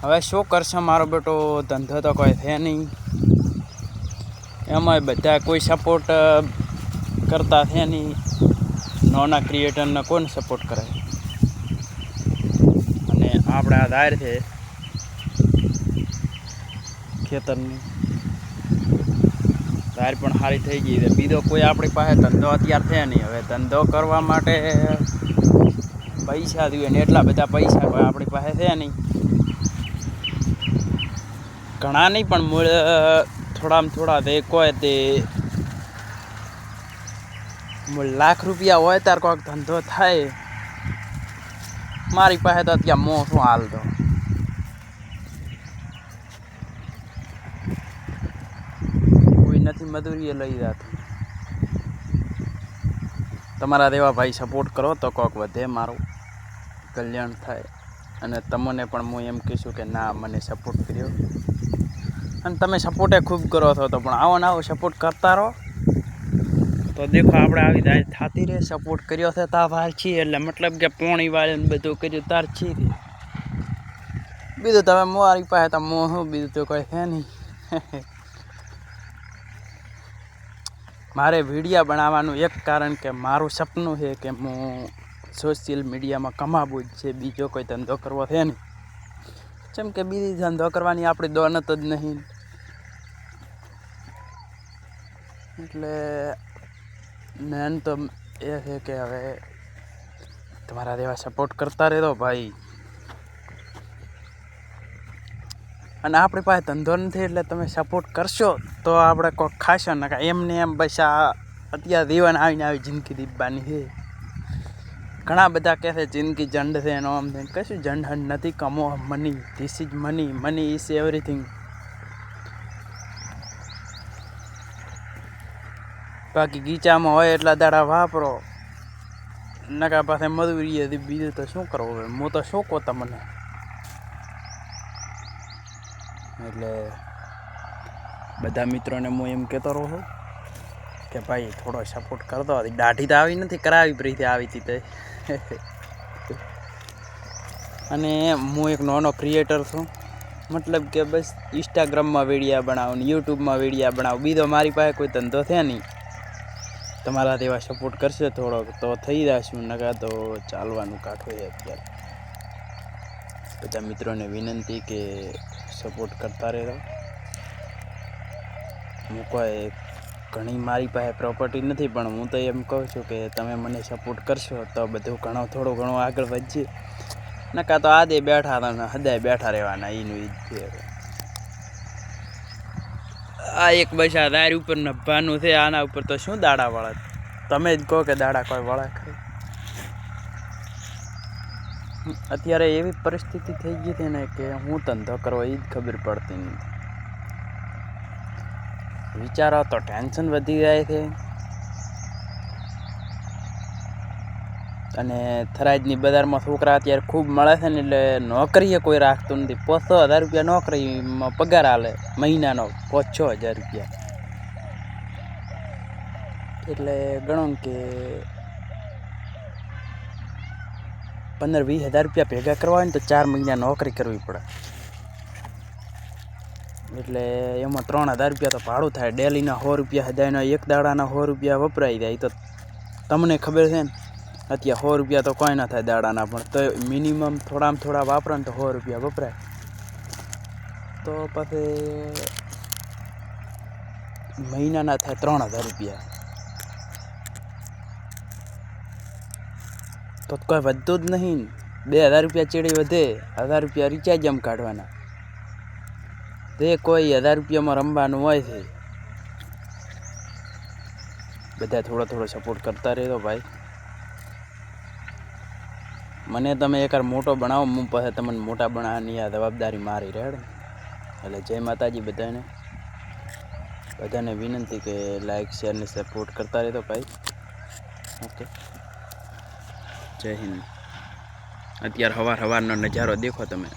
હવે શું કરશે મારો બેટો, ધંધો તો કોઈ છે નહીં, એમાંય બધા કોઈ સપોર્ટ કરતા છે નહીં. નાના ક્રિએટરને કોણ સપોર્ટ કરે? અને આપણે આ દાયર છે ખેતરની દાયર પણ સારી થઈ ગઈ છે. બીજો કોઈ આપણી પાસે ધંધો અત્યારે છે નહીં. હવે ધંધો કરવા માટે પૈસા જોઈએ ને એટલા બધા પૈસા આપણી પાસે છે નહીં. ઘણા નહીં પણ મૂળ થોડામાં થોડા તે કોઈ તે લાખ રૂપિયા હોય ત્યારે કોઈક ધંધો થાય. મારી પાસે તો અત્યારે મોં શું હાલતો. કોઈ નથી મજૂરીએ લઈ જતું. તમારા દેવા ભાઈ સપોર્ટ કરો તો કોઈક વધે, મારું કલ્યાણ થાય. અને તમને પણ હું એમ કહીશું કે ના, મને સપોર્ટ કર્યો. અને તમે સપોર્ટે ખૂબ કરો છો તો પણ આવો ને આવો સપોર્ટ કરતા રહો તો દેખો આપણે આવી દાય થતી રહે. સપોર્ટ કર્યો છે તા વાર છીએ એટલે મતલબ કે પોણી વાળીને બધું કર્યું તાર છીએ. બીજું તમે મારી પાસે તો મોં શું, બીજું તો કોઈ છે નહીં. મારે વિડીયો બનાવવાનું એક કારણ કે મારું સપનું છે કે હું સોશિયલ મીડિયામાં કમાવું જ છે. બીજો કોઈ ધંધો કરવો છે નહીં. જેમ કે બીજી ધંધો કરવાની આપણી દોનત જ નહીં. એટલે મેન તો એ છે કે હવે તમારા જેવા સપોર્ટ કરતા રહેતો ભાઈ. અને આપણી પાસે ધંધો નથી એટલે તમે સપોર્ટ કરશો તો આપણે કોઈક ખાશો ને એમને એમ બસ આ અત્યારે દીવાને આવીને આવી જિંદગી દીપવાની છે. ઘણા બધા કહે છે જિંદગી જંડ છે એનો આમ છે. કશું જંડ હંડ નથી. કમો money, this is money, money is everything. બાકી ગીચામાં હોય એટલા દાડા વાપરો, નકા પાસે મજૂરી હતી. બીજું તો શું કરવું? હું તો શું કહું તમને. એટલે બધા મિત્રોને હું એમ કહેતો રહું છું કે ભાઈ થોડો સપોર્ટ કરતો. દાઢી તો આવી નથી, કરાવી પ્રીતિ આવી હતી તે. અને હું એક નાનો ક્રિએટર છું. મતલબ કે બસ ઇન્સ્ટાગ્રામમાં વિડીયા બનાવું ને યુટ્યુબમાં વિડીયા બનાવું. બીજો મારી પાસે કોઈ ધંધો છે નહીં. તમારા તેવા સપોર્ટ કરશે થોડોક તો થઈ જશું, નકા તો ચાલવાનું કાઠું છે અત્યારે. બધા મિત્રોને વિનંતી કે સપોર્ટ કરતા રહેજો. હું કોઈ ઘણી મારી પાસે પ્રોપર્ટી નથી પણ હું તો એમ કહું છું કે તમે મને સપોર્ટ કરશો તો બધું થોડું ઘણું આગળ વધશે. નકા તો આદે બેઠા હતા હદાય બેઠા રહેવાના. એનું ઈ જ છે. આ એક બસ આ દાર ઉપર નભાનું છે. આના ઉપર તો શું દાડા વળે? તમે જ કહો કે દાડા કોઈ વળે ખરી? અત્યારે એવી પરિસ્થિતિ થઈ ગઈ છે ને કે હું ધંધો કરવો એ જ ખબર પડતી નથી. વિચારો તો ટેન્શન વધી જાય છે. અને થરાદની બજારમાં છોકરા અત્યારે ખૂબ મળે છે ને એટલે નોકરીએ કોઈ રાખતું નથી. 5,000 રૂપિયા નોકરીમાં પગાર આલે મહિનાનો, 5-6 હજાર રૂપિયા. એટલે ગણો કે 15-20 હજાર રૂપિયા ભેગા કરવા હોય ને તો 4 મહિના નોકરી કરવી પડે. એટલે એમાં 3,000 રૂપિયા તો ભાડું થાય. ડેલીના 100 રૂપિયા હદાયના, એક દાડાના 100 રૂપિયા વપરાઈ જાય. તો તમને ખબર છે ને અત્યારે 100 રૂપિયા તો કોઈ ના થાય દાડાના, પણ તો મિનિમમ થોડામાં થોડા વાપરો ને તો 100 રૂપિયા વપરાય. તો પછી મહિનાના થાય 3,000 રૂપિયા. તો કોઈ વધતું જ નહીં. 2,000 રૂપિયા ચેડી વધે. 1,000 રૂપિયા રિચાર્જ એમ કાઢવાના. તે કોઈ 1,000 રૂપિયામાં રમવાનું હોય છે. બધા થોડો સપોર્ટ કરતા રહેજો ભાઈ. મને તમે એકવાર મોટો બનાવો, હું પછી તમને મોટા બનાવવાની આ જવાબદારી મારી રહેડ. એટલે જય માતાજી બધાને વિનંતી કે લાઈક શેર ને સપોર્ટ કરતા રહેજો ભાઈ. ઓકે, જય હિન્દ. અત્યારે સવારનો નજારો દેખો તમે.